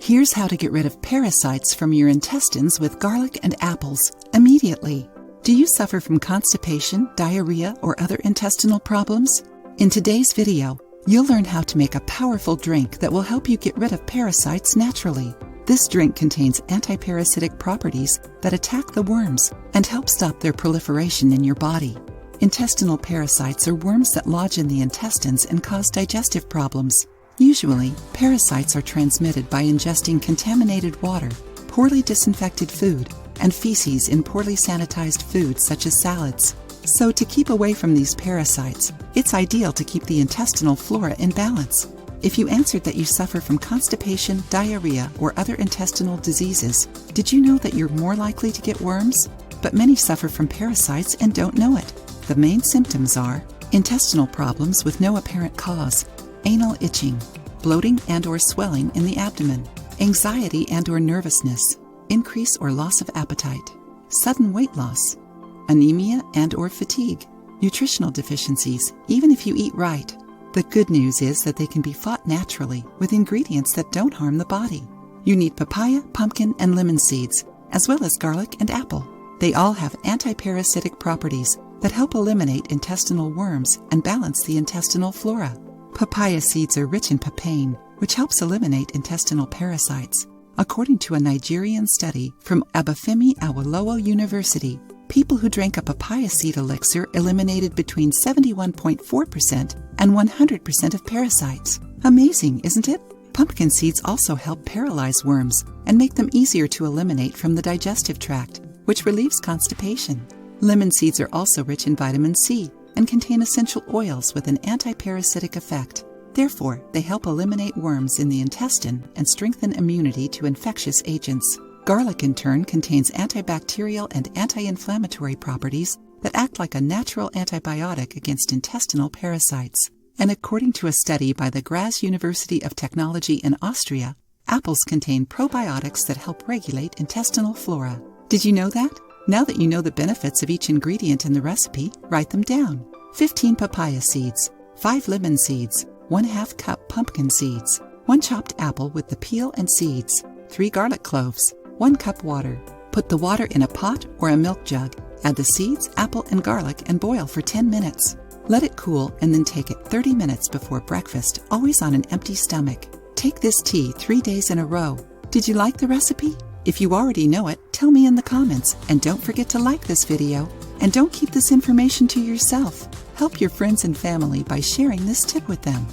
Here's how to get rid of parasites from your intestines with garlic and apples immediately. Do you suffer from constipation, diarrhea, or other intestinal problems? In today's video, you'll learn how to make a powerful drink that will help you get rid of parasites naturally. This drink contains anti-parasitic properties that attack the worms and help stop their proliferation in your body. Intestinal parasites are worms that lodge in the intestines and cause digestive problems. Usually, parasites are transmitted by ingesting contaminated water, poorly disinfected food, and feces in poorly sanitized foods such as salads. So to keep away from these parasites, it's ideal to keep the intestinal flora in balance. If you answered that you suffer from constipation, diarrhea, or other intestinal diseases, did you know that you're more likely to get worms? But many suffer from parasites and don't know it. The main symptoms are intestinal problems with no apparent cause, anal itching, bloating and/or swelling in the abdomen, anxiety and/or nervousness, increase or loss of appetite, sudden weight loss, anemia and/or fatigue, nutritional deficiencies, even if you eat right. The good news is that they can be fought naturally with ingredients that don't harm the body. You need papaya, pumpkin, and lemon seeds, as well as garlic and apple. They all have anti-parasitic properties that help eliminate intestinal worms and balance the intestinal flora. Papaya seeds are rich in papain, which helps eliminate intestinal parasites. According to a Nigerian study from Obafemi Awolowo University, people who drank a papaya seed elixir eliminated between 71.4% and 100% of parasites. Amazing, isn't it? Pumpkin seeds also help paralyze worms and make them easier to eliminate from the digestive tract, which relieves constipation. Lemon seeds are also rich in vitamin C and contain essential oils with an anti-parasitic effect. Therefore, they help eliminate worms in the intestine and strengthen immunity to infectious agents. Garlic, in turn, contains antibacterial and anti-inflammatory properties that act like a natural antibiotic against intestinal parasites. And according to a study by the Graz University of Technology in Austria, apples contain probiotics that help regulate intestinal flora. Did you know that? Now that you know the benefits of each ingredient in the recipe, write them down. 15 papaya seeds, 5 lemon seeds, 1/2 cup pumpkin seeds, 1 chopped apple with the peel and seeds, 3 garlic cloves, 1 cup water. Put the water in a pot or a milk jug. Add the seeds, apple, and garlic and boil for 10 minutes. Let it cool and then take it 30 minutes before breakfast, always on an empty stomach. Take this tea 3 days in a row. Did you like the recipe? If you already know it, tell me in the comments, and don't forget to like this video. And don't keep this information to yourself. Help your friends and family by sharing this tip with them.